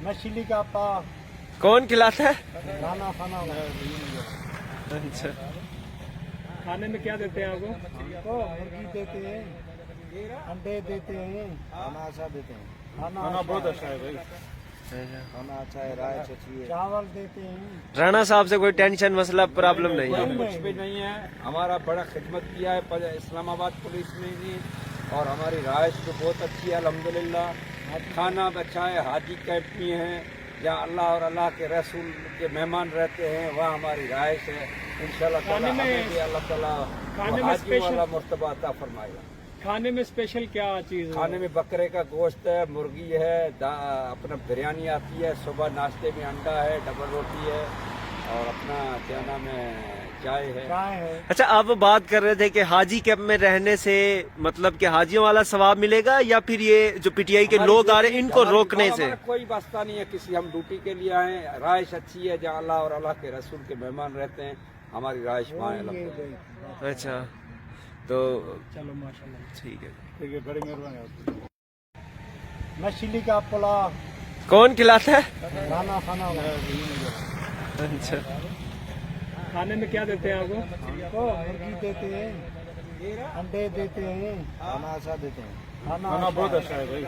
मछली का पा कौन खिलाता है? खाना खाना अच्छा, खाने में क्या देते हैं आपको? हमको मुर्गी देते हैं, अंडे देते हैं, खाना अच्छा देते हैं, खाना बहुत अच्छा है भाई, खाना अच्छा है, राय अच्छी है, चावल देते हैं। राणा साहब से कोई टेंशन मसला प्रॉब्लम नहीं है? कुछ भी नहीं है। हमारा बड़ा खिदमत किया है इस्लामाबाद पुलिस ने भी, और हमारी राइश तो बहुत अच्छी है अल्हम्दुलिल्लाह। खाना अच्छा है, हाजी कैंप भी हैं जहाँ अल्लाह और अल्लाह के रसूल के मेहमान रहते हैं, वहाँ हमारी राइश है। इंशाअल्लाह ताला हमें भी अल्लाह ताला हाजी वाला मर्तबा अता फरमाएगा। खाने में स्पेशल क्या चीज है? खाने में बकरे का गोश्त है, मुर्गी है, अपना बिरयानी आती है, सुबह नाश्ते में अंडा है, डबल रोटी है, और अपना क्या नाम है, चाय है। अच्छा, आप बात कर रहे थे कि हाजी कैंप में रहने से मतलब कि हाजियों वाला सवाब मिलेगा, या फिर ये जो पीटीआई के लोग आ रहे हैं इनको रोकने से? हमारा कोई वास्ता नहीं है किसी, हम ड्यूटी के लिए आए हैं। राइश अच्छी है जहाँ अल्लाह और अल्लाह के रसूल के मेहमान रहते हैं, हमारी राइश वहाँ है। अच्छा, तो चलो माशाल्लाह, ठीक है। ठीक है, बड़ी मेहरबानी। मछली का पुलाव कौन खिलाता है? खाना खाना अच्छा, खाने में क्या देते हैं आपको? हमको मुर्गी देते हैं, अंडे देते हैं, खाना अच्छा देते हैं, खाना बहुत अच्छा है भाई,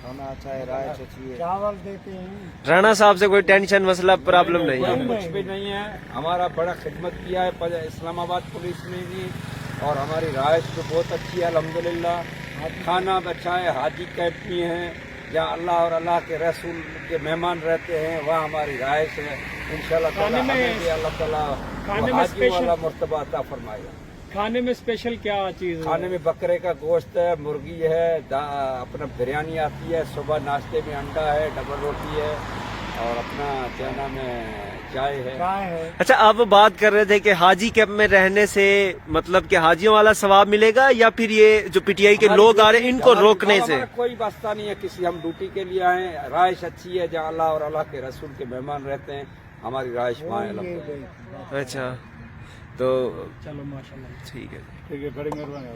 खाना अच्छा है, राय अच्छी है, चावल देते हैं। राणा साहब से कोई टेंशन मसला प्रॉब्लम नहीं है? कुछ भी नहीं है। हमारा बड़ा खिदमत किया है इस्लामाबाद पुलिस ने भी, और हमारी राइश तो बहुत अच्छी है अल्हम्दुलिल्लाह। खाना अच्छा है, हाजी कैंप भी हैं जहाँ अल्लाह और अल्लाह के रसूल के मेहमान रहते हैं, वहाँ हमारी राइश है। इंशाअल्लाह ताला हमें भी अल्लाह ताला हाजी वाला मर्तबा अता फरमाएगा। खाने में स्पेशल क्या चीज है? खाने में बकरे का गोश्त है, मुर्गी है, अपना बिरयानी आती है, सुबह नाश्ते में अंडा है, डबल रोटी है, और अपना क्या नाम है, चाय है। अच्छा, आप बात कर रहे थे कि हाजी कैंप में रहने से मतलब कि हाजियों वाला सवाब मिलेगा, या फिर ये जो पीटीआई के लोग आ रहे हैं इनको रोकने से? हमारा कोई वास्ता नहीं है किसी, हम ड्यूटी के लिए आए हैं। राइश अच्छी है जहाँ अल्लाह और अल्लाह के रसूल के मेहमान रहते हैं, हमारी राइश वहाँ है। अच्छा, तो चलो माशाल्लाह, ठीक है। ठीक है, बड़ी मेहरबानी।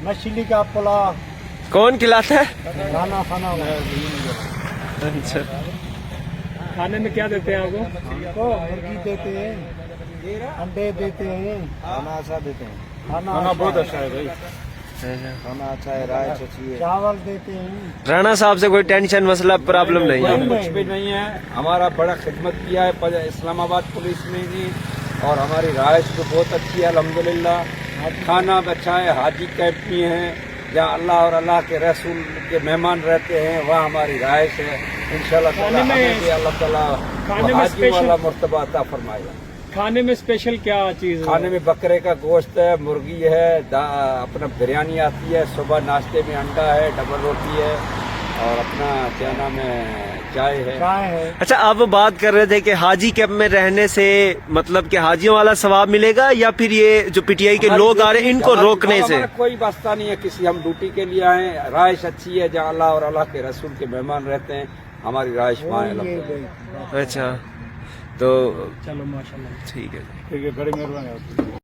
मछली का पुलाव कौन खिलाता है? खाना खाना अच्छा, खाने में क्या देते हैं आपको? हमको मुर्गी देते हैं, अंडे देते हैं, खाना अच्छा देते हैं, खाना बहुत अच्छा है भाई, खाना अच्छा है, राय अच्छी है, चावल देते हैं। राणा साहब से कोई टेंशन मसला प्रॉब्लम नहीं है? कुछ भी नहीं है। हमारा बड़ा खिदमत किया है इस्लामाबाद पुलिस ने भी, और हमारी राइश तो बहुत अच्छी है अल्हम्दुलिल्लाह। खाना अच्छा है, हाजी कैंप भी हैं जहाँ अल्लाह और अल्लाह के रसूल के मेहमान रहते हैं, वहाँ हमारी राइश है। इंशाअल्लाह ताला हमें भी अल्लाह ताला हाजी वाला मर्तबा अता फरमाएगा। खाने में स्पेशल क्या चीज है? खाने में बकरे का गोश्त है, मुर्गी है, अपना बिरयानी आती है, सुबह नाश्ते में अंडा है, डबल रोटी है, और अपना क्या नाम है, चाय है। अच्छा, आप बात कर रहे थे कि हाजी कैंप में रहने से मतलब कि हाजियों वाला सवाब मिलेगा, या फिर ये जो पीटीआई के लोग आ रहे हैं इनको रोकने से? हमारा कोई वास्ता नहीं है किसी, हम ड्यूटी के लिए आए हैं। राइश अच्छी है जहाँ अल्लाह और अल्लाह के रसूल के मेहमान रहते हैं, हमारी राइश वहाँ है। अच्छा, तो चलो माशाल्लाह, ठीक है। ठीक है, बड़ी मेहरबानी।